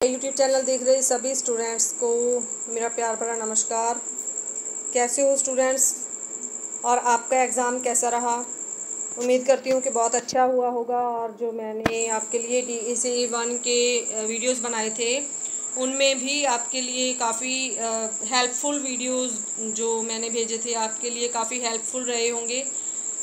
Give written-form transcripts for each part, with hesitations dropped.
YouTube channel देख रहे सभी स्टूडेंट्स को मेरा प्यार भरा नमस्कार। कैसे हो स्टूडेंट्स, और आपका एग्ज़ाम कैसा रहा? उम्मीद करती हूँ कि बहुत अच्छा हुआ होगा। और जो मैंने आपके लिए DEC 1 के वीडियोस बनाए थे उनमें भी आपके लिए काफ़ी हेल्पफुल वीडियोस जो मैंने भेजे थे आपके लिए काफ़ी हेल्पफुल रहे होंगे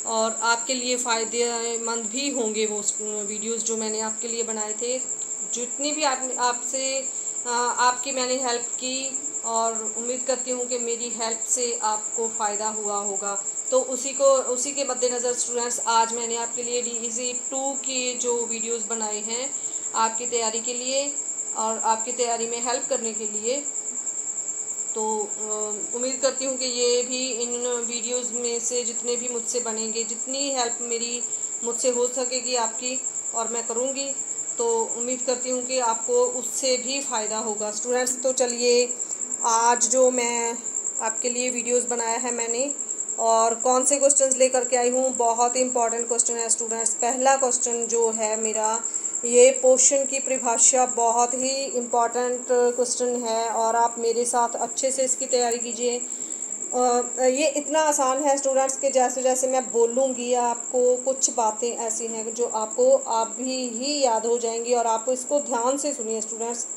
और आपके लिए फ़ायदेमंद भी होंगे वो वीडियोस जो मैंने आपके लिए बनाए थे। जितनी भी आपसे आपकी मैंने हेल्प की और उम्मीद करती हूँ कि मेरी हेल्प से आपको फ़ायदा हुआ होगा। तो उसी के मद्देनज़र स्टूडेंट्स आज मैंने आपके लिए DEC 2 के जो वीडियोस बनाए हैं आपकी तैयारी के लिए और आपकी तैयारी में हेल्प करने के लिए। तो उम्मीद करती हूँ कि ये भी इन वीडियोस में से जितने भी मुझसे बनेंगे, जितनी हेल्प मुझसे हो सकेगी आपकी और मैं करूँगी, तो उम्मीद करती हूँ कि आपको उससे भी फ़ायदा होगा स्टूडेंट्स। तो चलिए आज जो मैं आपके लिए वीडियोस बनाया है मैंने और कौन से क्वेश्चंस लेकर के आई हूँ, बहुत ही इंपॉर्टेंट क्वेश्चन है स्टूडेंट्स। पहला क्वेश्चन जो है मेरा, ये पोषण की परिभाषा बहुत ही इम्पॉर्टेंट क्वेश्चन है और आप मेरे साथ अच्छे से इसकी तैयारी कीजिए। ये इतना आसान है स्टूडेंट्स कि जैसे जैसे मैं बोलूँगी आपको कुछ बातें ऐसी हैं जो आपको आप ही याद हो जाएंगी और आप इसको ध्यान से सुनिए स्टूडेंट्स।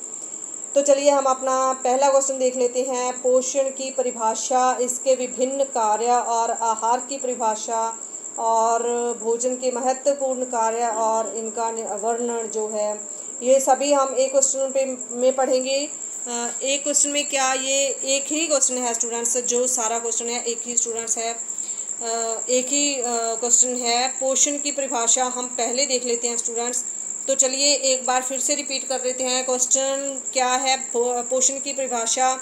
तो चलिए हम अपना पहला क्वेश्चन देख लेते हैं। पोषण की परिभाषा, इसके विभिन्न कार्य और आहार की परिभाषा और भोजन के महत्वपूर्ण कार्य और इनका वर्णन जो है, ये सभी हम एक क्वेश्चन पे में पढ़ेंगे। एक क्वेश्चन में क्या, ये एक ही क्वेश्चन है स्टूडेंट्स, जो सारा क्वेश्चन है एक ही स्टूडेंट्स है, एक ही क्वेश्चन है। पोषण की परिभाषा हम पहले देख लेते हैं स्टूडेंट्स। तो चलिए एक बार फिर से रिपीट कर लेते हैं। क्वेश्चन क्या है, पोषण की परिभाषा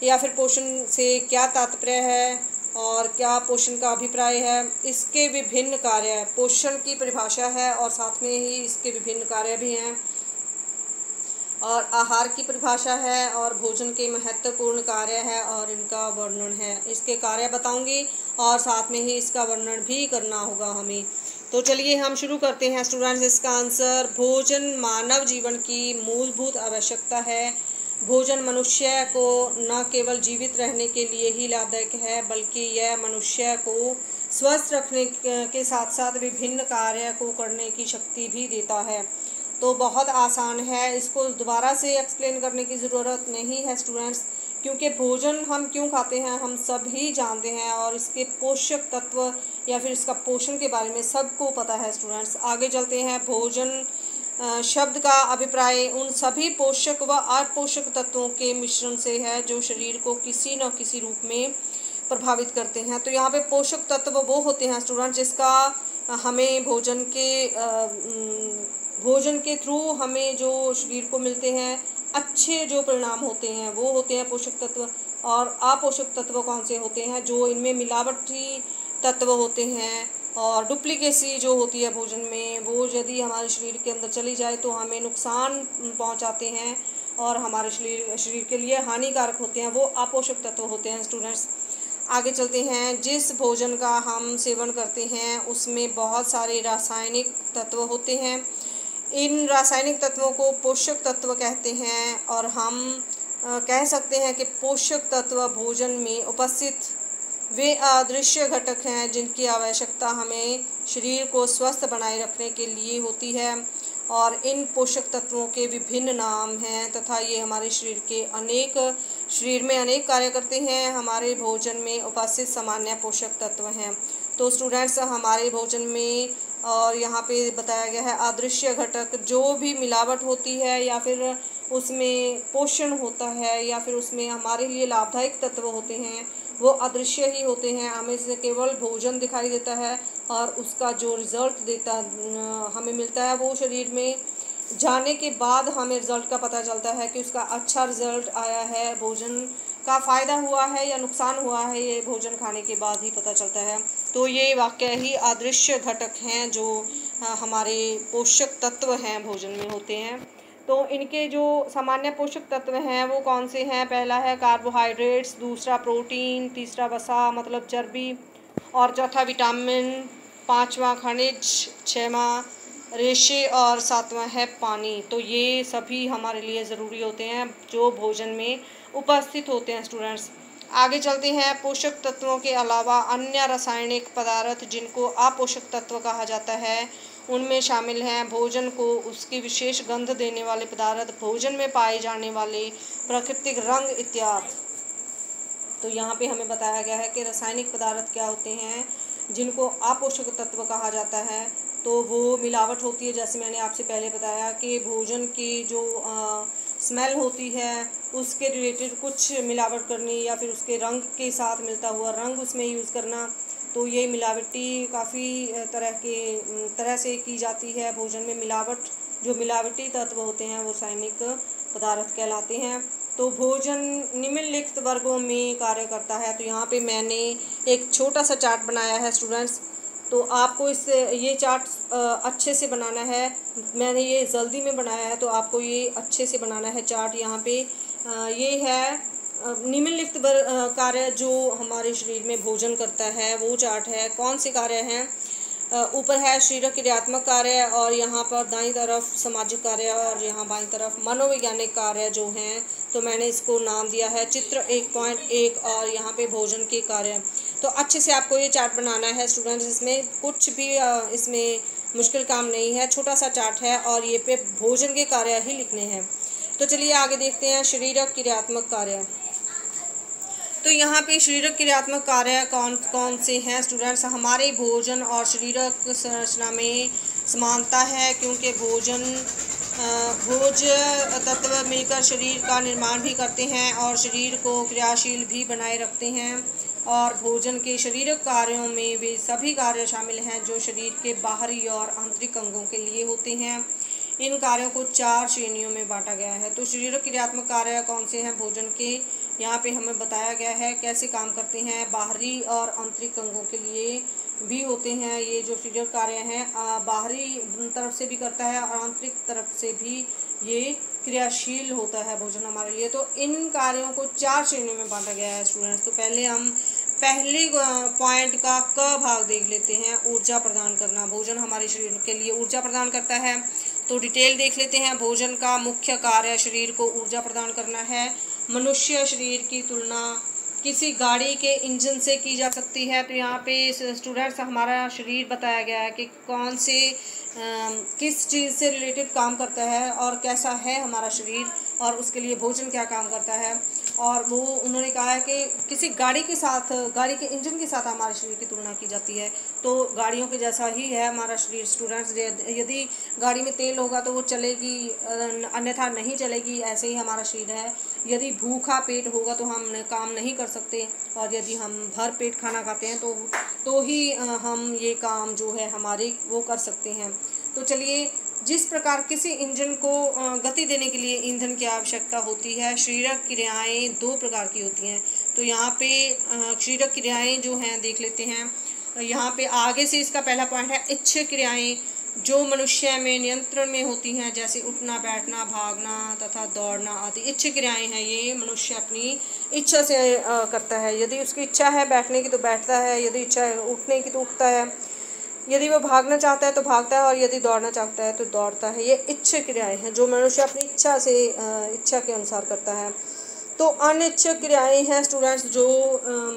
या फिर पोषण से क्या तात्पर्य है और क्या पोषण का अभिप्राय है, इसके विभिन्न कार्य। पोषण की परिभाषा है और साथ में ही इसके विभिन्न कार्य भी हैं, और आहार की परिभाषा है और भोजन के महत्वपूर्ण कार्य है और इनका वर्णन है। इसके कार्य बताऊंगी और साथ में ही इसका वर्णन भी करना होगा हमें। तो चलिए हम शुरू करते हैं स्टूडेंट्स। इसका आंसर, भोजन मानव जीवन की मूलभूत आवश्यकता है। भोजन मनुष्य को न केवल जीवित रहने के लिए ही लाभदायक है बल्कि यह मनुष्य को स्वस्थ रखने के साथ साथ विभिन्न कार्य को करने की शक्ति भी देता है। तो बहुत आसान है, इसको दोबारा से एक्सप्लेन करने की ज़रूरत नहीं है स्टूडेंट्स, क्योंकि भोजन हम क्यों खाते हैं हम सभी जानते हैं और इसके पोषक तत्व या फिर इसका पोषण के बारे में सबको पता है स्टूडेंट्स। आगे चलते हैं। भोजन शब्द का अभिप्राय उन सभी पोषक व अपोषक तत्वों के मिश्रण से है जो शरीर को किसी न किसी रूप में प्रभावित करते हैं। तो यहाँ पे पोषक तत्व वो होते हैं स्टूडेंट जिसका हमें भोजन के थ्रू हमें जो शरीर को मिलते हैं अच्छे जो परिणाम होते हैं वो होते हैं पोषक तत्व। और अपोषक तत्व कौन से होते हैं, जो इनमें मिलावटी तत्व होते हैं और डुप्लीकेसी जो होती है भोजन में, वो यदि हमारे शरीर के अंदर चली जाए तो हमें नुकसान पहुंचाते हैं और हमारे शरीर के लिए हानिकारक होते हैं, वो अपोषक तत्व होते हैं स्टूडेंट्स। आगे चलते हैं। जिस भोजन का हम सेवन करते हैं उसमें बहुत सारे रासायनिक तत्व होते हैं। इन रासायनिक तत्वों को पोषक तत्व कहते हैं और हम कह सकते हैं कि पोषक तत्व भोजन में उपस्थित वे अदृश्य घटक हैं जिनकी आवश्यकता हमें शरीर को स्वस्थ बनाए रखने के लिए होती है। और इन पोषक तत्वों के विभिन्न नाम हैं तथा ये हमारे शरीर में अनेक कार्य करते हैं। हमारे भोजन में उपस्थित सामान्य पोषक तत्व हैं। तो स्टूडेंट्स हमारे भोजन में, और यहाँ पे बताया गया है अदृश्य घटक, जो भी मिलावट होती है या फिर उसमें पोषण होता है या फिर उसमें हमारे लिए लाभदायक तत्व होते हैं, वो अदृश्य ही होते हैं। हमें से केवल भोजन दिखाई देता है और उसका जो रिज़ल्ट हमें मिलता है वो शरीर में जाने के बाद हमें रिज़ल्ट का पता चलता है कि उसका अच्छा रिज़ल्ट आया है, भोजन का फ़ायदा हुआ है या नुकसान हुआ है, ये भोजन खाने के बाद ही पता चलता है। तो ये वाकई ही अदृश्य घटक हैं जो हमारे पोषक तत्व हैं भोजन में होते हैं। तो इनके जो सामान्य पोषक तत्व हैं वो कौन से हैं? पहला है कार्बोहाइड्रेट्स, दूसरा प्रोटीन, तीसरा वसा मतलब चर्बी और चौथा विटामिन, पांचवा खनिज, छठवां रेशे और सातवां है पानी। तो ये सभी हमारे लिए ज़रूरी होते हैं जो भोजन में उपस्थित होते हैं स्टूडेंट्स। आगे चलते हैं। पोषक तत्वों के अलावा अन्य रासायनिक पदार्थ जिनको अपोषक तत्व कहा जाता है उनमें शामिल हैं भोजन को उसकी विशेष गंध देने वाले पदार्थ, भोजन में पाए जाने वाले प्राकृतिक रंग इत्यादि। तो यहाँ पे हमें बताया गया है कि रासायनिक पदार्थ क्या होते हैं जिनको अपोषक तत्व कहा जाता है। तो वो मिलावट होती है, जैसे मैंने आपसे पहले बताया कि भोजन की जो स्मेल होती है उसके रिलेटेड कुछ मिलावट करनी या फिर उसके रंग के साथ मिलता हुआ रंग उसमें यूज़ करना। तो ये मिलावटी काफ़ी तरह से की जाती है। भोजन में मिलावट, जो मिलावटी तत्व होते हैं वो रासायनिक पदार्थ कहलाते हैं। तो भोजन निम्नलिखित वर्गों में कार्य करता है। तो यहाँ पे मैंने एक छोटा सा चार्ट बनाया है स्टूडेंट्स। तो आपको ये चार्ट अच्छे से बनाना है। मैंने ये जल्दी में बनाया है तो आपको ये अच्छे से बनाना है चार्ट। यहाँ पे ये है निम्नलिखित कार्य जो हमारे शरीर में भोजन करता है वो चार्ट है। कौन से कार्य हैं? ऊपर है शरीर क्रियात्मक कार्य और यहाँ पर दाईं तरफ सामाजिक कार्य और यहाँ बाईं तरफ मनोवैज्ञानिक कार्य जो हैं। तो मैंने इसको नाम दिया है चित्र 1.1 और यहाँ पे भोजन के कार्य। तो अच्छे से आपको ये चार्ट बनाना है स्टूडेंट्स। इसमें कुछ भी इसमें मुश्किल काम नहीं है, छोटा सा चार्ट है और ये पे भोजन के कार्य ही लिखने हैं। तो चलिए आगे देखते हैं शरीरक क्रियात्मक कार्य। तो यहाँ पे शरीरक क्रियात्मक कार्य कौन कौन से हैं स्टूडेंट्स? हमारे भोजन और शरीरक संरचना में समानता है क्योंकि भोज तत्व मिलकर शरीर का निर्माण भी करते हैं और शरीर को क्रियाशील भी बनाए रखते हैं। और भोजन के शरीरक कार्यों में वे सभी कार्य शामिल हैं जो शरीर के बाहरी और आंतरिक अंगों के लिए होते हैं। इन कार्यों को 4 श्रेणियों में बांटा गया है। तो शरीरक क्रियात्मक कार्य कौन से हैं भोजन के? यहाँ पे हमें बताया गया है कैसे काम करते हैं। बाहरी और आंतरिक अंगों के लिए भी होते हैं ये जो शरीरक कार्य हैं। बाहरी तरफ से भी करता है और आंतरिक तरफ से भी ये क्रियाशील होता है भोजन हमारे लिए। तो इन कार्यों को 4 श्रेणियों में बांटा गया है स्टूडेंट्स। तो पहले हम पहले पॉइंट का क भाग देख लेते हैं। ऊर्जा प्रदान करना। भोजन हमारे शरीर के लिए ऊर्जा प्रदान करता है। तो डिटेल देख लेते हैं। भोजन का मुख्य कार्य शरीर को ऊर्जा प्रदान करना है। मनुष्य शरीर की तुलना किसी गाड़ी के इंजन से की जा सकती है। तो यहाँ पे स्टूडेंट्स हमारा शरीर बताया गया है कि कौन से किस चीज़ से रिलेटेड काम करता है और कैसा है हमारा शरीर और उसके लिए भोजन क्या काम करता है। और वो उन्होंने कहा है कि किसी गाड़ी के इंजन के साथ हमारे शरीर की तुलना की जाती है। तो गाड़ियों के जैसा ही है हमारा शरीर स्टूडेंट्स। यदि गाड़ी में तेल होगा तो वो चलेगी, अन्यथा नहीं चलेगी। ऐसे ही हमारा शरीर है। यदि भूखा पेट होगा तो हम काम नहीं कर सकते और यदि हम भर पेट खाना खाते हैं तो ही हम ये काम जो है हमारे वो कर सकते हैं। तो चलिए, जिस प्रकार किसी इंजन को गति देने के लिए ईंधन की आवश्यकता होती है, शरीरक क्रियाएं 2 प्रकार की होती हैं। तो यहाँ पे शरीरक क्रियाएं जो हैं देख लेते हैं। यहाँ पे आगे से इसका पहला पॉइंट है इच्छा क्रियाएं जो मनुष्य में नियंत्रण में होती हैं, जैसे उठना, बैठना, भागना तथा दौड़ना आदि। इच्छा क्रियाएं हैं, ये मनुष्य अपनी इच्छा से करता है। यदि उसकी इच्छा है बैठने की तो बैठता है, यदि इच्छा है उठने की तो उठता है, यदि वो भागना चाहता है तो भागता है और यदि दौड़ना चाहता है तो दौड़ता है। ये इच्छा क्रियाएं हैं जो मनुष्य अपनी इच्छा के अनुसार करता है। तो अनिच्छा क्रियाएं हैं स्टूडेंट्स जो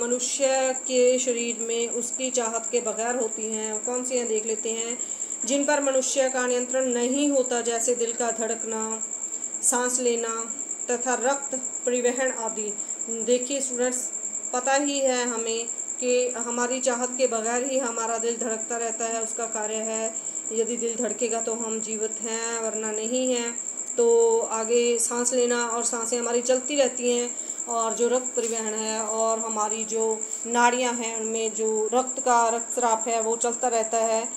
मनुष्य के शरीर में उसकी चाहत के बगैर होती हैं। कौन सी हैं देख लेते हैं। जिन पर मनुष्य का नियंत्रण नहीं होता, जैसे दिल का धड़कना, सांस लेना तथा रक्त परिवहन आदि। देखिए स्टूडेंट्स, पता ही है हमें कि हमारी चाहत के बगैर ही हमारा दिल धड़कता रहता है, उसका कार्य है। यदि दिल धड़केगा तो हम जीवित हैं, वरना नहीं हैं। तो आगे सांस लेना और सांसें हमारी चलती रहती हैं और जो रक्त परिवहन है और हमारी जो नाड़ियाँ हैं उनमें जो रक्तस्राव है वो चलता रहता है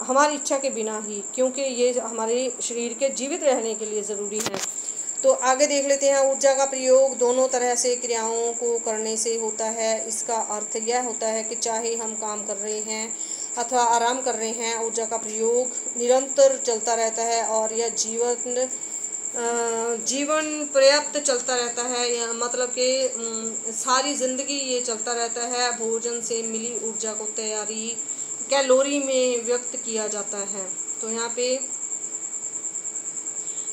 हमारी इच्छा के बिना ही, क्योंकि ये हमारे शरीर के जीवित रहने के लिए ज़रूरी है। तो आगे देख लेते हैं। ऊर्जा का प्रयोग दोनों तरह से क्रियाओं को करने से होता है। इसका अर्थ यह होता है कि चाहे हम काम कर रहे हैं अथवा आराम कर रहे हैं, ऊर्जा का प्रयोग निरंतर चलता रहता है और यह जीवन पर्याप्त चलता रहता है। यह मतलब कि सारी ज़िंदगी ये चलता रहता है। भोजन से मिली ऊर्जा को कैलोरी में व्यक्त किया जाता है। तो यहाँ पे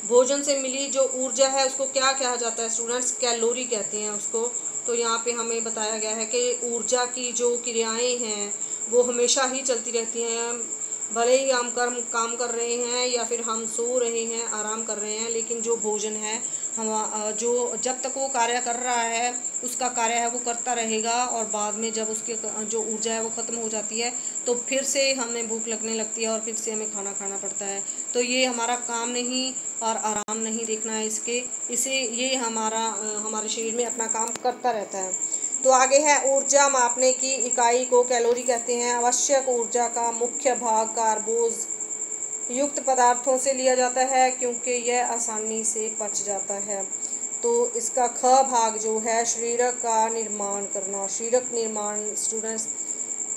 भोजन से मिली जो ऊर्जा है उसको क्या कहा जाता है स्टूडेंट्स? कैलोरी कहते हैं उसको। तो यहाँ पे हमें बताया गया है कि ऊर्जा की जो क्रियाएं हैं वो हमेशा ही चलती रहती हैं, भले ही हम काम कर रहे हैं या फिर हम सो रहे हैं, आराम कर रहे हैं, लेकिन जो भोजन है हम जो जब तक वो कार्य कर रहा है उसका कार्य है वो करता रहेगा, और बाद में जब उसकी जो ऊर्जा है वो ख़त्म हो जाती है तो फिर से हमें भूख लगने लगती है और फिर से हमें खाना खाना पड़ता है। तो ये हमारा काम नहीं और आराम नहीं देखना है इसे ये हमारे शरीर में अपना काम करता रहता है। तो आगे है ऊर्जा मापने की इकाई को कैलोरी कहते हैं। आवश्यक ऊर्जा का मुख्य भाग कार्बोज युक्त पदार्थों से लिया जाता है क्योंकि यह आसानी से पच जाता है। तो इसका ख भाग जो है शरीर का निर्माण करना। शरीरक निर्माण स्टूडेंट्स,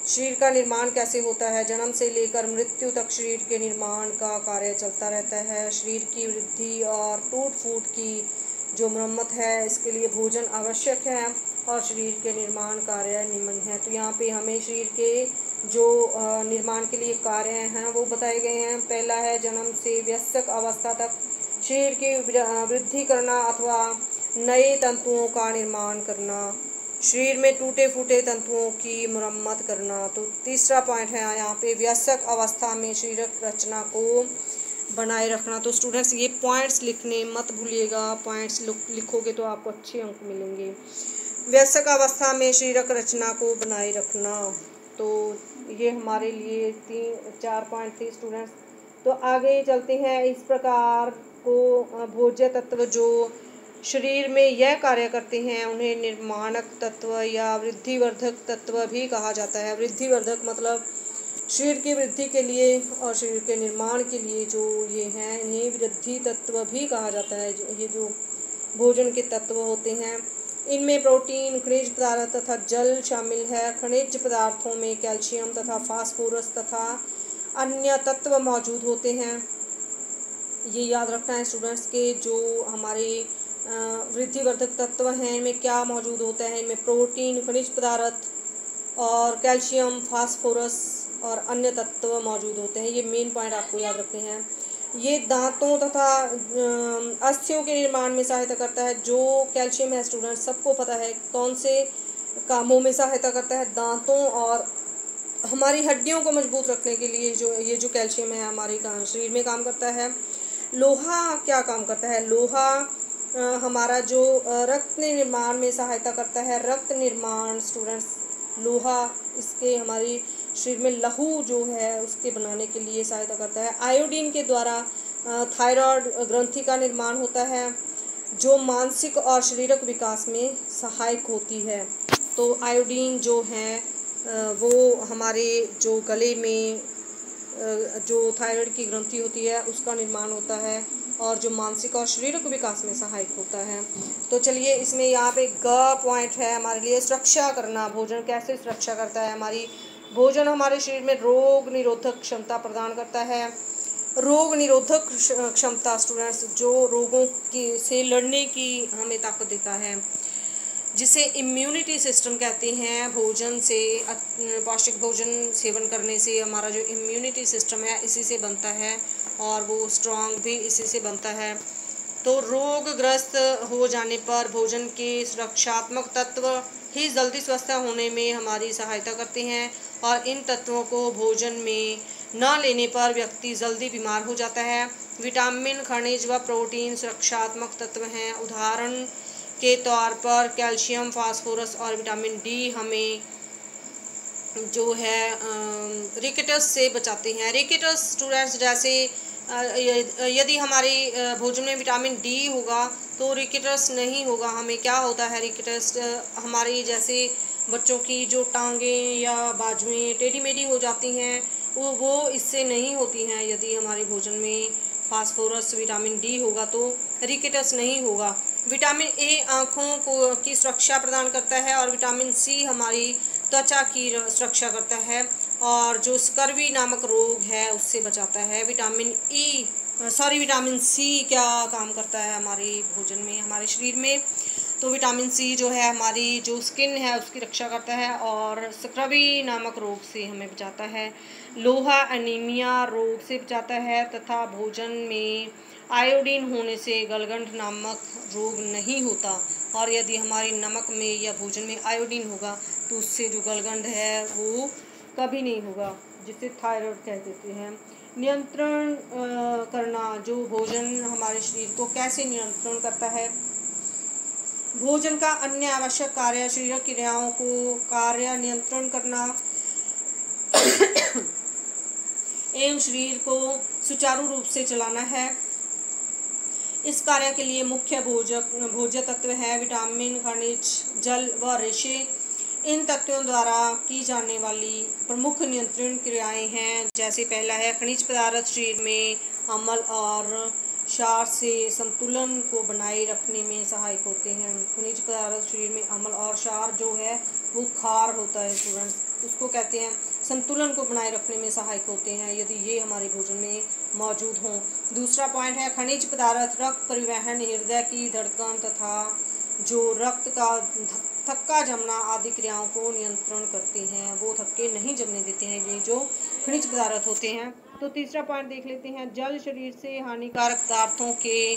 शरीर का निर्माण कैसे होता है? जन्म से लेकर मृत्यु तक शरीर के निर्माण का कार्य चलता रहता है। शरीर की वृद्धि और टूट फूट की जो मरम्मत है इसके लिए भोजन आवश्यक है और शरीर के निर्माण कार्य निम्न है। तो यहाँ पे हमें शरीर के जो निर्माण के लिए कार्य हैं वो बताए गए हैं। पहला है जन्म से वयस्क अवस्था तक शरीर की वृद्धि करना अथवा नए तंतुओं का निर्माण करना, शरीर में टूटे फूटे तंतुओं की मरम्मत करना। तो तीसरा पॉइंट है यहाँ पे वयस्क अवस्था में शारीरिक रचना को बनाए रखना। तो स्टूडेंट्स ये पॉइंट्स लिखने मत भूलिएगा, पॉइंट्स लिखोगे तो आपको अच्छे अंक मिलेंगे। वयस्क अवस्था में शारीरिक रचना को बनाए रखना, तो ये हमारे लिए 3-4 पॉइंट थे स्टूडेंट्स। तो आगे चलते हैं। इस प्रकार को भोज्य तत्व जो शरीर में यह कार्य करते हैं उन्हें निर्माणक तत्व या वृद्धिवर्धक तत्व भी कहा जाता है। वृद्धिवर्धक मतलब शरीर की वृद्धि के लिए और शरीर के निर्माण के लिए जो ये हैं इन्हें वृद्धि तत्व भी कहा जाता है। ये जो भोजन के तत्व होते हैं इनमें प्रोटीन, खनिज पदार्थ तथा जल शामिल है। खनिज पदार्थों में कैल्शियम तथा फास्फोरस तथा अन्य तत्व मौजूद होते हैं। ये याद रखना है स्टूडेंट्स के जो हमारे वृद्धिवर्धक तत्व हैं इनमें क्या मौजूद होता है? इनमें प्रोटीन, खनिज पदार्थ और कैल्शियम, फास्फोरस और अन्य तत्व मौजूद होते हैं। ये मेन पॉइंट आपको याद रखने हैं। ये दांतों तथा अस्थियों के निर्माण में सहायता करता है। जो कैल्शियम है स्टूडेंट्स सबको पता है कौन से कामों में सहायता करता है? दांतों और हमारी हड्डियों को मजबूत रखने के लिए जो कैल्शियम है हमारे शरीर में काम करता है। लोहा क्या काम करता है? लोहा हमारा जो रक्त निर्माण में सहायता करता है। रक्त निर्माण स्टूडेंट्स, लोहा इसके हमारी शरीर में लहू जो है उसके बनाने के लिए सहायता करता है। आयोडीन के द्वारा थायराइड ग्रंथि का निर्माण होता है जो मानसिक और शारीरिक विकास में सहायक होती है। तो आयोडीन जो है वो हमारे जो गले में जो थायराइड की ग्रंथि होती है उसका निर्माण होता है और जो मानसिक और शारीरिक विकास में सहायक होता है। तो चलिए इसमें यहाँ पे ग पॉइंट है हमारे लिए सुरक्षा करना। भोजन कैसे सुरक्षा करता है? हमारी भोजन हमारे शरीर में रोग निरोधक क्षमता प्रदान करता है। रोग निरोधक क्षमता स्टूडेंट्स जो रोगों की से लड़ने की हमें ताकत देता है, जिसे इम्यूनिटी सिस्टम कहते हैं। भोजन से पौष्टिक भोजन सेवन करने से हमारा जो इम्यूनिटी सिस्टम है इसी से बनता है और वो स्ट्रांग भी इसी से बनता है। तो रोगग्रस्त हो जाने पर भोजन के सुरक्षात्मक तत्व ही जल्दी स्वस्थ होने में हमारी सहायता करते हैं और इन तत्वों को भोजन में न लेने पर व्यक्ति जल्दी बीमार हो जाता है। विटामिन, खनिज व प्रोटीन सुरक्षात्मक तत्व हैं। उदाहरण के तौर पर कैल्शियम, फास्फोरस और विटामिन डी हमें जो है रिकेटस से बचाते हैं। रिकेटस स्टूडेंट्स जैसे यदि हमारे भोजन में विटामिन डी होगा तो रिकेटस नहीं होगा। हमें क्या होता है? रिकेटस हमारी जैसे बच्चों की जो टांगें या बाजुएं टेढ़ी मेढ़ी हो जाती हैं वो इससे नहीं होती हैं। यदि हमारे भोजन में फास्फोरस, विटामिन डी होगा तो रिकेटस नहीं होगा। विटामिन ए आँखों की सुरक्षा प्रदान करता है और विटामिन सी हमारी त्वचा की सुरक्षा करता है और जो स्कर्वी नामक रोग है उससे बचाता है। विटामिन सी क्या काम करता है हमारे भोजन में, हमारे शरीर में? तो विटामिन सी जो है हमारी जो स्किन है उसकी रक्षा करता है और स्क्रबी नामक रोग से हमें बचाता है। लोहा एनीमिया रोग से बचाता है तथा भोजन में आयोडीन होने से गलगंड नामक रोग नहीं होता। और यदि हमारी नमक में या भोजन में आयोडीन होगा तो उससे जो गलगंड है वो कभी नहीं होगा, जिसे थायराइड कह देते हैं। नियंत्रण करना, जो भोजन हमारे शरीर को कैसे नियंत्रण करता है। भोजन का अन्य आवश्यक कार्य शरीर क्रियाओं को कार्य नियंत्रण करना एवं शरीर को सुचारू रूप से चलाना है। इस कार्य के लिए मुख्य भोज्य तत्व है विटामिन, खनिज, जल व रेशे। इन तत्वों द्वारा की जाने वाली प्रमुख नियंत्रण क्रियाएं हैं, जैसे पहला है खनिज पदार्थ शरीर में अम्ल और क्षार से संतुलन को बनाए रखने में सहायक होते हैं। खनिज पदार्थ शरीर में अम्ल और क्षार जो है वो क्षार होता है स्टूडेंट्स, उसको कहते हैं, संतुलन को बनाए रखने में सहायक होते हैं यदि ये हमारे भोजन में मौजूद हों। दूसरा पॉइंट है खनिज पदार्थ रक्त परिवहन, हृदय की धड़कन तथा जो रक्त का थक्का जमना आदि क्रियाओं को नियंत्रण करते हैं, वो थक्के नहीं जमने देते हैं ये जो खनिज पदार्थ होते हैं। तो तीसरा पॉइंट देख लेते हैं, जल शरीर से हानिकारक पदार्थों के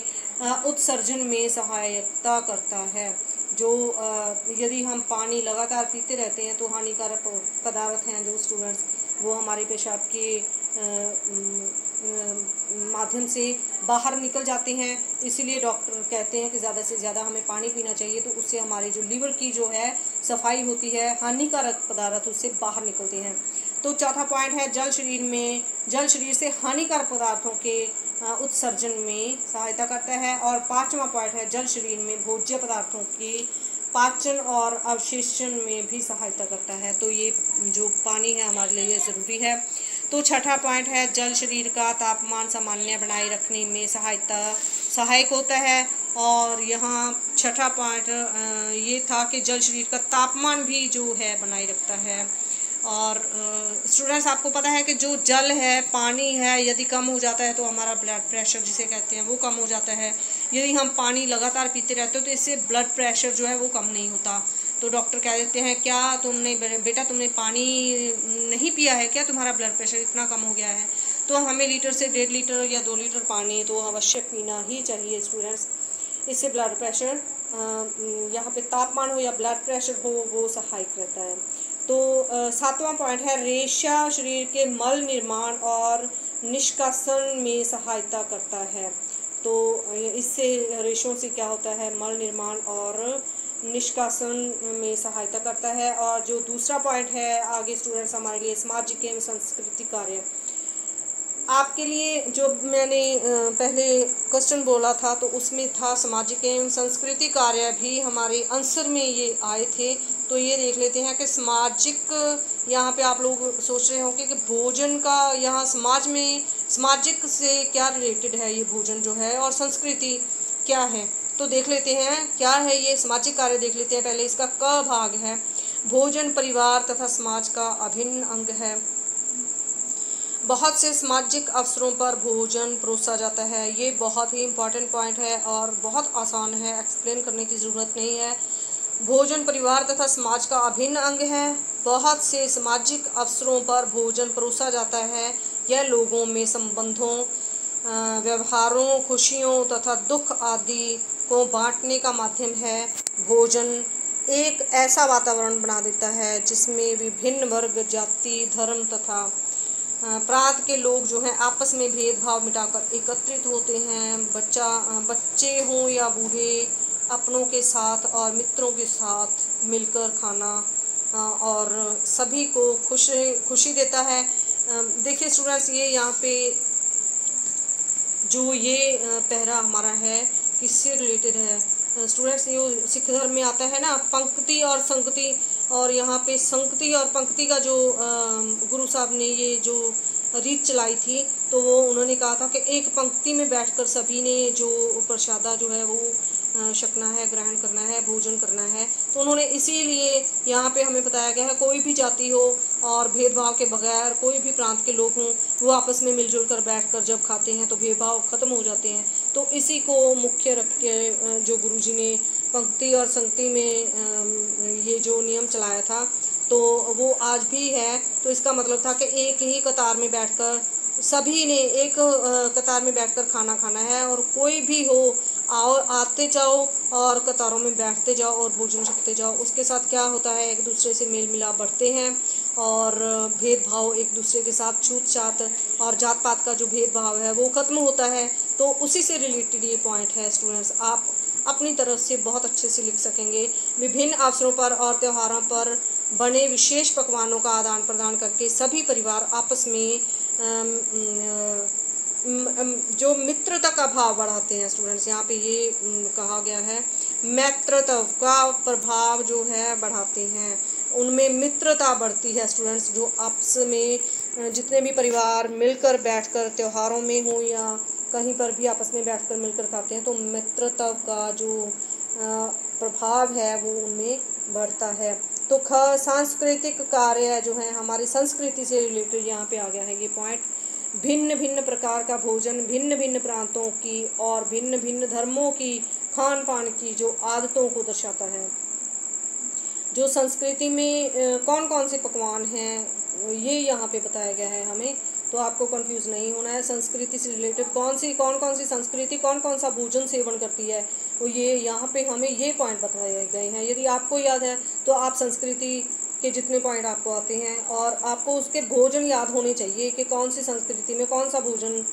उत्सर्जन में सहायता करता है। जो यदि हम पानी लगातार पीते रहते हैं तो हानिकारक पदार्थ हैं जो स्टूडेंट्स वो हमारे पेशाब के माध्यम से बाहर निकल जाते हैं। इसीलिए डॉक्टर कहते हैं कि ज़्यादा से ज़्यादा हमें पानी पीना चाहिए, तो उससे हमारे जो लीवर की जो है सफाई होती है, हानिकारक पदार्थ उससे बाहर निकलते हैं। तो चौथा पॉइंट है जल शरीर से हानिकारक पदार्थों के उत्सर्जन में सहायता करता है। और पांचवा पॉइंट है जल शरीर में भोज्य पदार्थों के पाचन और अवशेषण में भी सहायता करता है। तो ये जो पानी है हमारे लिए ज़रूरी है। तो छठा पॉइंट है जल शरीर का तापमान सामान्य बनाए रखने में सहायक होता है। और यहाँ छठा पॉइंट ये था कि जल शरीर का तापमान भी जो है बनाए रखता है। और स्टूडेंट्स आपको पता है कि जो जल है, पानी है, यदि कम हो जाता है तो हमारा ब्लड प्रेशर जिसे कहते हैं वो कम हो जाता है। यदि हम पानी लगातार पीते रहते हो तो इससे ब्लड प्रेशर जो है वो कम नहीं होता। तो डॉक्टर कह देते हैं क्या बेटा तुमने पानी नहीं पिया है क्या, तुम्हारा ब्लड प्रेशर इतना कम हो गया है। तो हमें लीटर से 1.5 लीटर या 2 लीटर पानी तो अवश्य पीना ही चाहिए स्टूडेंट्स। इससे ब्लड प्रेशर यहाँ पे तापमान हो या ब्लड प्रेशर हो वो सहायक रहता है। तो सातवां पॉइंट है रेशा शरीर के मल निर्माण और निष्कासन में सहायता करता है। तो इससे रेशों से क्या होता है, मल निर्माण और निष्कासन में सहायता करता है। और जो दूसरा पॉइंट है आगे स्टूडेंट्स हमारे लिए सामाजिक एवं सांस्कृतिक कार्य, आपके लिए जो मैंने पहले क्वेश्चन बोला था तो उसमें था सामाजिक एवं सांस्कृतिक कार्य भी हमारे आंसर में ये आए थे। तो ये देख लेते हैं कि सामाजिक, यहाँ पे आप लोग सोच रहे होंगे कि भोजन का यहाँ समाज में सामाजिक से क्या रिलेटेड है ये भोजन जो है, और संस्कृति क्या है। तो देख लेते हैं क्या है ये सामाजिक कार्य, देख लेते हैं। पहले इसका क भाग है, भोजन परिवार तथा समाज का अभिन्न अंग है। बहुत से सामाजिक अवसरों पर भोजन परोसा जाता है। ये बहुत ही इम्पॉर्टेंट पॉइंट है और बहुत आसान है, एक्सप्लेन करने की ज़रूरत नहीं है। भोजन परिवार तथा समाज का अभिन्न अंग है। बहुत से सामाजिक अवसरों पर भोजन परोसा जाता है। यह लोगों में संबंधों, व्यवहारों, खुशियों तथा दुख आदि को बांटने का माध्यम है। भोजन एक ऐसा वातावरण बना देता है जिसमें विभिन्न वर्ग, जाति, धर्म तथा प्रांत के लोग जो हैं आपस में भेदभाव मिटाकर एकत्रित होते हैं। बच्चे हों या बूढ़े अपनों के साथ और मित्रों के साथ मिलकर खाना और सभी को खुशी देता है। देखिए स्टूडेंट्स, ये यहाँ पे जो ये पहरा हमारा है किससे रिलेटेड है स्टूडेंट्स, ये सिख धर्म में आता है ना, पंक्ति और संगति। और यहाँ पे संगति और पंक्ति का जो गुरु साहब ने ये जो रीत चलाई थी, तो वो उन्होंने कहा था कि एक पंक्ति में बैठकर सभी ने जो प्रसादा जो है वो छकना है, ग्रहण करना है, भोजन करना है। तो उन्होंने इसीलिए यहाँ पे हमें बताया गया है कोई भी जाति हो और भेदभाव के बगैर कोई भी प्रांत के लोग हों, वो आपस में मिलजुल कर बैठकर जब खाते हैं तो भेदभाव ख़त्म हो जाते हैं। तो इसी को मुख्य रख के जो गुरुजी ने पंक्ति और संगति में ये जो नियम चलाया था, तो वो आज भी है। तो इसका मतलब था कि एक ही कतार में बैठकर सभी ने एक कतार में बैठकर खाना खाना है, और कोई भी हो आओ आते जाओ और कतारों में बैठते जाओ और भोजन छकते जाओ। उसके साथ क्या होता है, एक दूसरे से मेल मिलाप बढ़ते हैं और भेदभाव एक दूसरे के साथ छूत छात और जात पात का जो भेदभाव है वो ख़त्म होता है। तो उसी से रिलेटेड ये पॉइंट है स्टूडेंट्स, आप अपनी तरफ से बहुत अच्छे से लिख सकेंगे। विभिन्न अवसरों पर और त्योहारों पर बने विशेष पकवानों का आदान प्रदान करके सभी परिवार आपस में जो मित्रता का भाव बढ़ाते हैं स्टूडेंट्स। यहाँ पे ये कहा गया है, मैत्रता का प्रभाव जो है बढ़ाते हैं, उनमें मित्रता बढ़ती है स्टूडेंट्स। जो आपस में जितने भी परिवार मिलकर बैठकर त्योहारों में हो या कहीं पर भी आपस में बैठकर मिलकर खाते हैं, तो मित्रता का जो प्रभाव है वो उनमें बढ़ता है। तो सांस्कृतिक कार्य जो है हमारी संस्कृति से रिलेटेड यहाँ पे आ गया है ये पॉइंट। भिन्न भिन्न प्रकार का भोजन, भिन्न भिन्न प्रांतों की और भिन्न भिन्न धर्मों की खान पान की जो आदतों को दर्शाता है। जो संस्कृति में कौन कौन से पकवान हैं ये यहाँ पे बताया गया है हमें, तो आपको कंफ्यूज नहीं होना है। संस्कृति से रिलेटेड कौन कौन सी संस्कृति कौन कौन सा भोजन सेवन करती है, तो ये यहाँ पे हमें ये पॉइंट बताए गए हैं। यदि आपको याद है तो आप संस्कृति के जितने पॉइंट आपको आते हैं और आपको उसके भोजन याद होने चाहिए कि कौन सी संस्कृति में कौन सा भोजन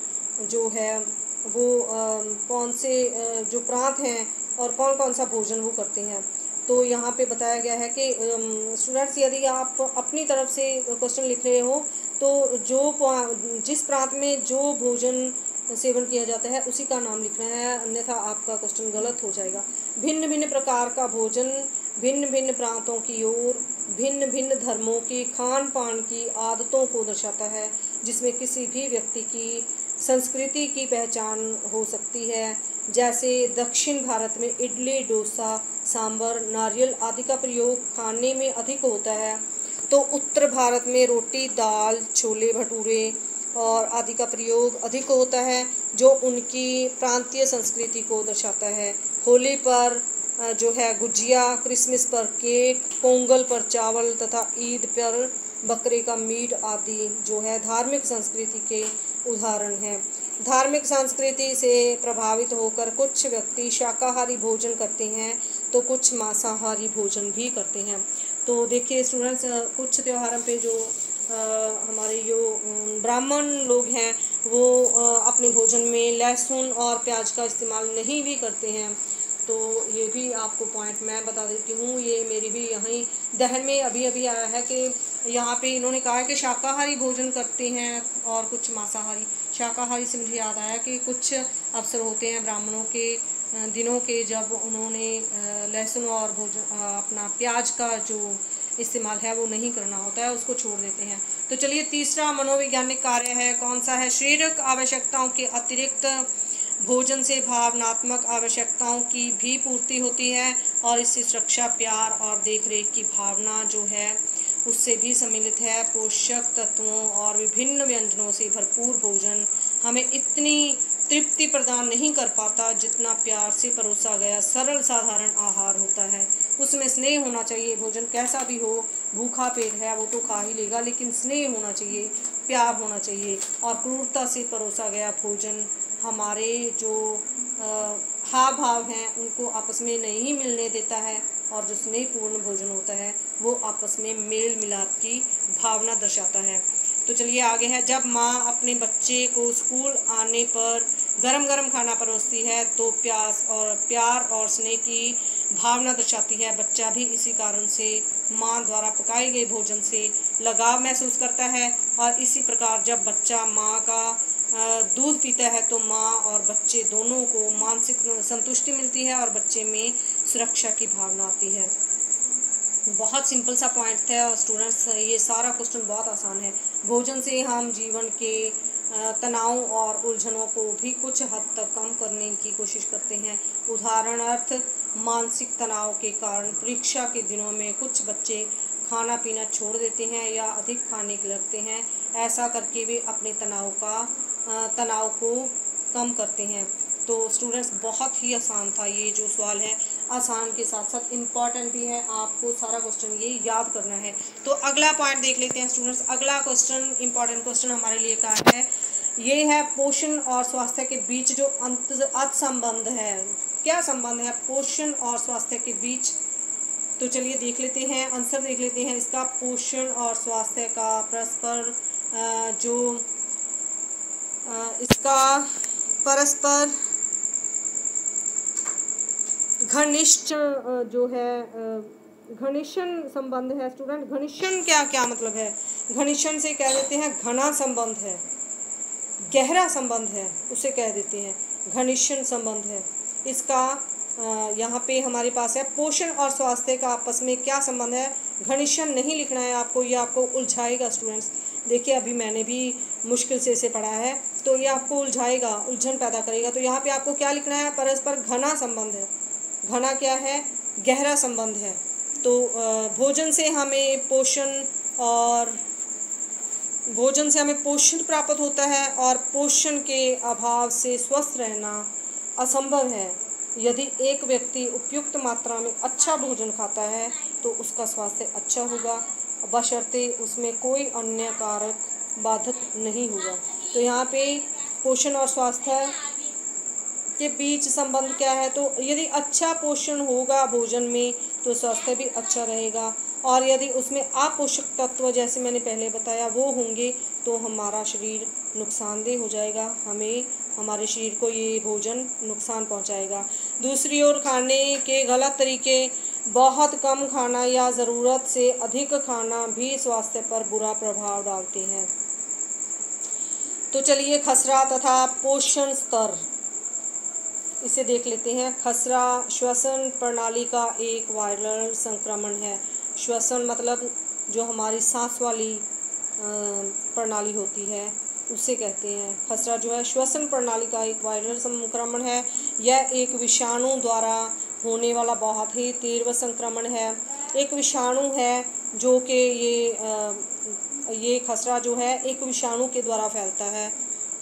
जो है वो कौन से जो प्रांत हैं और कौन कौन सा भोजन वो करते हैं। तो यहाँ पे बताया गया है कि स्टूडेंट्स यदि आप अपनी तरफ से क्वेश्चन लिख रहे हो तो जिस प्रांत में जो भोजन सेवन किया जाता है उसी का नाम लिखना है, अन्यथा आपका क्वेश्चन गलत हो जाएगा। भिन्न भिन्न प्रकार का भोजन भिन्न भिन्न प्रांतों की ओर भिन्न भिन्न धर्मों की खान पान की आदतों को दर्शाता है, जिसमें किसी भी व्यक्ति की संस्कृति की पहचान हो सकती है। जैसे दक्षिण भारत में इडली, डोसा, सांभर, नारियल आदि का प्रयोग खाने में अधिक होता है, तो उत्तर भारत में रोटी, दाल, छोले भटूरे और आदि का प्रयोग अधिक होता है, जो उनकी प्रांतीय संस्कृति को दर्शाता है। होली पर जो है गुजिया, क्रिसमस पर केक, पोंगल पर चावल तथा ईद पर बकरे का मीट आदि जो है धार्मिक संस्कृति के उदाहरण हैं। धार्मिक संस्कृति से प्रभावित होकर कुछ व्यक्ति शाकाहारी भोजन करते हैं तो कुछ मांसाहारी भोजन भी करते हैं। तो देखिए स्टूडेंट्स, कुछ त्योहारों पे जो हमारे जो ब्राह्मण लोग हैं वो अपने भोजन में लहसुन और प्याज का इस्तेमाल नहीं भी करते हैं। तो ये भी आपको पॉइंट मैं बता देती हूँ, ये मेरी भी यहीं दहन में अभी अभी आया है कि यहाँ पे इन्होंने कहा है कि शाकाहारी भोजन करते हैं और कुछ मांसाहारी। शाकाहारी से मुझे याद आया कि कुछ अवसर होते हैं ब्राह्मणों के दिनों के, जब उन्होंने लहसुन और अपना प्याज का जो इस्तेमाल है वो नहीं करना होता है, उसको छोड़ देते हैं। तो चलिए तीसरा मनोवैज्ञानिक कार्य है, कौन सा है? शारीरिक आवश्यकताओं के अतिरिक्त भोजन से भावनात्मक आवश्यकताओं की भी पूर्ति होती है और इससे सुरक्षा, प्यार और देखरेख की भावना जो है उससे भी सम्मिलित है। पोषक तत्वों और विभिन्न व्यंजनों से भरपूर भोजन हमें इतनी तृप्ति प्रदान नहीं कर पाता जितना प्यार से परोसा गया सरल साधारण आहार होता है। उसमें स्नेह होना चाहिए, भोजन कैसा भी हो, भूखा पेट है वो तो खा ही लेगा, लेकिन स्नेह होना चाहिए, प्यार होना चाहिए। और क्रूरता से परोसा गया भोजन हमारे जो हाव भाव हैं उनको आपस में नहीं मिलने देता है, और जो स्नेहपूर्ण भोजन होता है वो आपस में मेल मिलाप की भावना दर्शाता है। तो चलिए आगे है, जब माँ अपने बच्चे को स्कूल आने पर गरम गरम खाना परोसती है तो प्यार और स्नेह की भावना दर्शाती है। बच्चा भी इसी कारण से माँ द्वारा पकाए गए भोजन से लगाव महसूस करता है, और इसी प्रकार जब बच्चा माँ का दूध पीता है तो माँ और बच्चे दोनों को मानसिक संतुष्टि मिलती है और बच्चे में सुरक्षा की भावना आती है। बहुत सिंपल सा पॉइंट था स्टूडेंट्स, ये सारा क्वेश्चन बहुत आसान है। भोजन से हम जीवन के तनाव और उलझनों को भी कुछ हद तक कम करने की कोशिश करते हैं। उदाहरणार्थ, मानसिक तनाव के कारण परीक्षा के दिनों में कुछ बच्चे खाना पीना छोड़ देते हैं या अधिक खाने लगते हैं। ऐसा करके वे अपने तनाव को कम करते हैं। तो स्टूडेंट्स बहुत ही आसान था ये जो सवाल है, आसान के साथ साथ इम्पॉर्टेंट भी है, आपको सारा क्वेश्चन ये याद करना है। तो अगला पॉइंट देख लेते हैं स्टूडेंट्स। अगला क्वेश्चन इम्पॉर्टेंट क्वेश्चन हमारे लिए क्या है, ये है पोषण और स्वास्थ्य के बीच जो अंत संबंध है। क्या संबंध है पोषण और स्वास्थ्य के बीच? तो चलिए देख लेते हैं, आंसर देख लेते हैं इसका। पोषण और स्वास्थ्य का परस्पर इसका परस्पर घनिष्ठ जो है घनिष्ठ संबंध है स्टूडेंट। घनिष्ठ क्या क्या मतलब है? घनिष्ठ से कह देते हैं घना संबंध है, गहरा संबंध है, उसे कह देते हैं घनिष्ठ संबंध है। इसका यहाँ पे हमारे पास है पोषण और स्वास्थ्य का आपस में क्या संबंध है। घनिष्ठ नहीं लिखना है आपको, ये आपको उलझाएगा स्टूडेंट्स। देखिए अभी मैंने भी मुश्किल से इसे पढ़ा है, तो ये आपको उलझाएगा, उलझन पैदा करेगा। तो यहाँ पे आपको क्या लिखना है? परस्पर घना संबंध है। घना क्या है? गहरा संबंध है। तो भोजन से हमें पोषण प्राप्त होता है और पोषण के अभाव से स्वस्थ रहना असंभव है। यदि एक व्यक्ति उपयुक्त मात्रा में अच्छा भोजन खाता है तो उसका स्वास्थ्य अच्छा होगा, बशर्ते उसमें कोई अन्य कारक बाधक नहीं होगा। तो यहाँ पे पोषण और स्वास्थ्य के बीच संबंध क्या है? तो यदि अच्छा पोषण होगा भोजन में तो स्वास्थ्य भी अच्छा रहेगा, और यदि उसमें अपोषक तत्व जैसे मैंने पहले बताया वो होंगे तो हमारा शरीर नुकसानदेह हो जाएगा, हमारे शरीर को ये भोजन नुकसान पहुंचाएगा। दूसरी ओर खाने के गलत तरीके, बहुत कम खाना या ज़रूरत से अधिक खाना भी स्वास्थ्य पर बुरा प्रभाव डालते हैं। तो चलिए खसरा तथा पोषण स्तर इसे देख लेते हैं। खसरा श्वसन प्रणाली का एक वायरल संक्रमण है। श्वसन मतलब जो हमारी सांस वाली प्रणाली होती है उसे कहते हैं। खसरा जो है श्वसन प्रणाली का एक वायरल संक्रमण है। यह एक विषाणु द्वारा होने वाला बहुत ही तीव्र संक्रमण है। एक विषाणु है जो कि ये खसरा जो है एक विषाणु के द्वारा फैलता है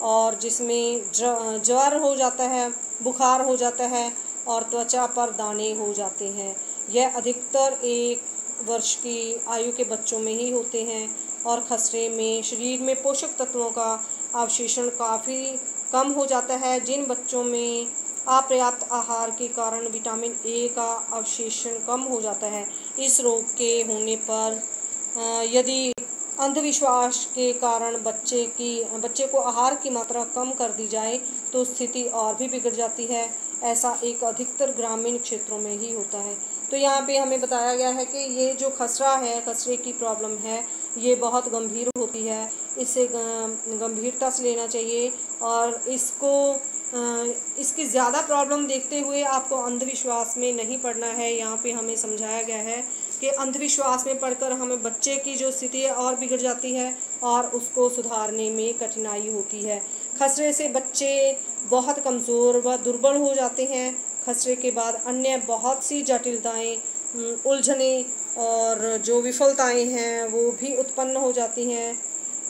और जिसमें ज्वर हो जाता है, बुखार हो जाता है और त्वचा पर दाने हो जाते हैं। यह अधिकतर 1 वर्ष की आयु के बच्चों में ही होते हैं और खसरे में शरीर में पोषक तत्वों का अवशोषण काफ़ी कम हो जाता है। जिन बच्चों में अपर्याप्त आहार के कारण विटामिन ए का अवशोषण कम हो जाता है, इस रोग के होने पर यदि अंधविश्वास के कारण बच्चे को आहार की मात्रा कम कर दी जाए तो स्थिति और भी बिगड़ जाती है। ऐसा एक अधिकतर ग्रामीण क्षेत्रों में ही होता है। तो यहाँ पे हमें बताया गया है कि ये जो खसरा है, खसरे की प्रॉब्लम है, ये बहुत गंभीर होती है। इसे गंभीरता से लेना चाहिए और इसकी ज़्यादा प्रॉब्लम देखते हुए आपको अंधविश्वास में नहीं पड़ना है। यहाँ पे हमें समझाया गया है कि अंधविश्वास में पढ़कर हमें बच्चे की जो स्थिति है और बिगड़ जाती है और उसको सुधारने में कठिनाई होती है। खसरे से बच्चे बहुत कमज़ोर व दुर्बल हो जाते हैं। खसरे के बाद अन्य बहुत सी जटिलताएं, उलझने और जो विफलताएं हैं वो भी उत्पन्न हो जाती हैं।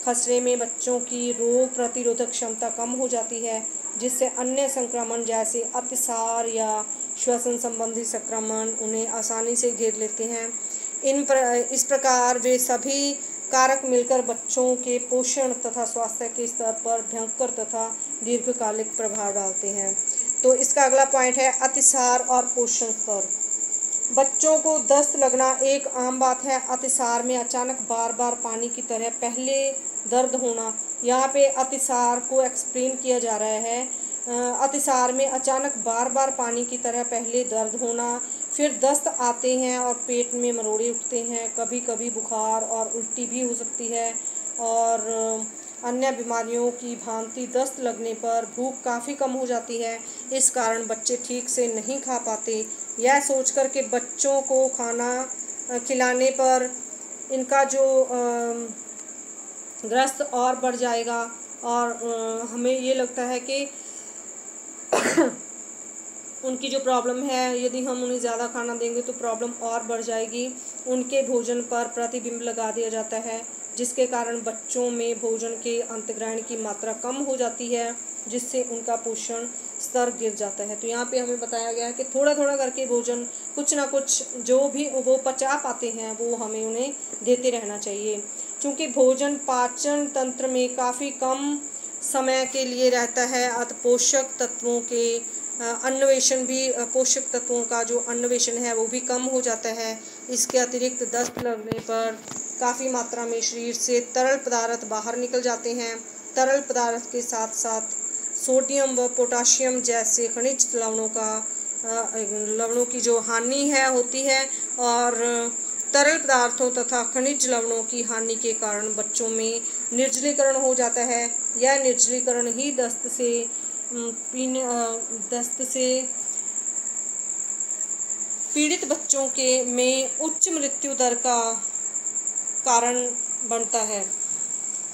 खसरे में बच्चों की रोग प्रतिरोधक क्षमता कम हो जाती है, जिससे अन्य संक्रमण जैसे अतिसार या श्वसन संबंधी संक्रमण उन्हें आसानी से घेर लेते हैं। इस प्रकार वे सभी कारक मिलकर बच्चों के पोषण तथा स्वास्थ्य के स्तर पर भयंकर तथा दीर्घकालिक प्रभाव डालते हैं। तो इसका अगला पॉइंट है अतिसार और पोषण स्तर। बच्चों को दस्त लगना एक आम बात है। अतिसार में अचानक बार बार पानी की तरह पहले दर्द होना, यहाँ पे अतिसार को एक्सप्लेन किया जा रहा है। अतिसार में अचानक बार बार पानी की तरह पहले दर्द होना, फिर दस्त आते हैं और पेट में मरोड़े उठते हैं। कभी कभी बुखार और उल्टी भी हो सकती है और अन्य बीमारियों की भांति दस्त लगने पर भूख काफ़ी कम हो जाती है। इस कारण बच्चे ठीक से नहीं खा पाते। यह सोचकर कि बच्चों को खाना खिलाने पर इनका जो ग्रस्त और बढ़ जाएगा और हमें ये लगता है कि उनकी जो प्रॉब्लम है, यदि हम उन्हें ज़्यादा खाना देंगे तो प्रॉब्लम और बढ़ जाएगी। उनके भोजन पर प्रतिबिंब लगा दिया जाता है, जिसके कारण बच्चों में भोजन के अंतग्रहण की मात्रा कम हो जाती है, जिससे उनका पोषण स्तर गिर जाता है। तो यहाँ पे हमें बताया गया है कि थोड़ा थोड़ा करके भोजन कुछ ना कुछ जो भी वो पचा पाते हैं वो हमें उन्हें देते रहना चाहिए। क्योंकि भोजन पाचन तंत्र में काफ़ी कम समय के लिए रहता है, अतः पोषक तत्वों के अन्वेषण भी पोषक तत्वों का जो अन्वेषण है वो भी कम हो जाता है। इसके अतिरिक्त दस्त लगने पर काफ़ी मात्रा में शरीर से तरल पदार्थ बाहर निकल जाते हैं। तरल पदार्थ के साथ साथ सोडियम व पोटाशियम जैसे खनिज लवणों की जो हानि है होती है, और तरल पदार्थों तथा खनिज लवणों की हानि के कारण बच्चों में निर्जलीकरण हो जाता है। यह निर्जलीकरण ही दस्त से पीड़ित बच्चों के में उच्च मृत्यु दर का कारण बनता है।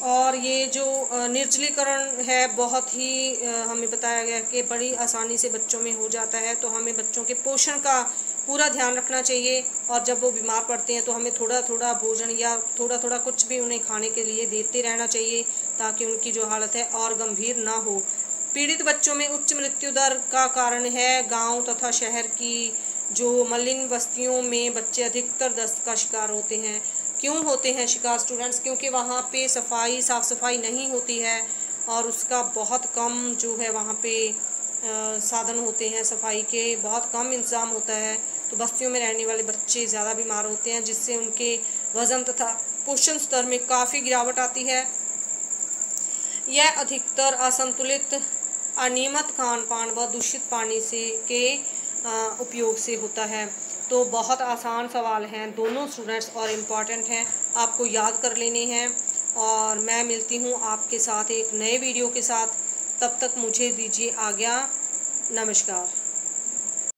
और ये जो निर्जलीकरण है बहुत ही हमें बताया गया कि बड़ी आसानी से बच्चों में हो जाता है। तो हमें बच्चों के पोषण का पूरा ध्यान रखना चाहिए, और जब वो बीमार पड़ते हैं तो हमें थोड़ा थोड़ा भोजन या थोड़ा थोड़ा कुछ भी उन्हें खाने के लिए देते रहना चाहिए, ताकि उनकी जो हालत है और गंभीर ना हो। पीड़ित बच्चों में उच्च मृत्यु दर का कारण है गांव तथा शहर की जो मलिन बस्तियों में बच्चे अधिकतर दस्त का शिकार होते हैं। क्यों होते हैं शिकार स्टूडेंट्स? क्योंकि वहाँ पे साफ़ सफाई नहीं होती है, और उसका बहुत कम जो है वहाँ पे साधन होते हैं, सफाई के बहुत कम इंतज़ाम होता है। तो बस्तियों में रहने वाले बच्चे ज़्यादा बीमार होते हैं, जिससे उनके वज़न तथा पोषण स्तर में काफ़ी गिरावट आती है। यह अधिकतर असंतुलित, अनियमित खान पान व दूषित पानी के उपयोग से होता है। तो बहुत आसान सवाल हैं दोनों स्टूडेंट्स, और इम्पॉर्टेंट हैं, आपको याद कर लेने हैं। और मैं मिलती हूँ आपके साथ एक नए वीडियो के साथ। तब तक मुझे दीजिए आज्ञा। नमस्कार।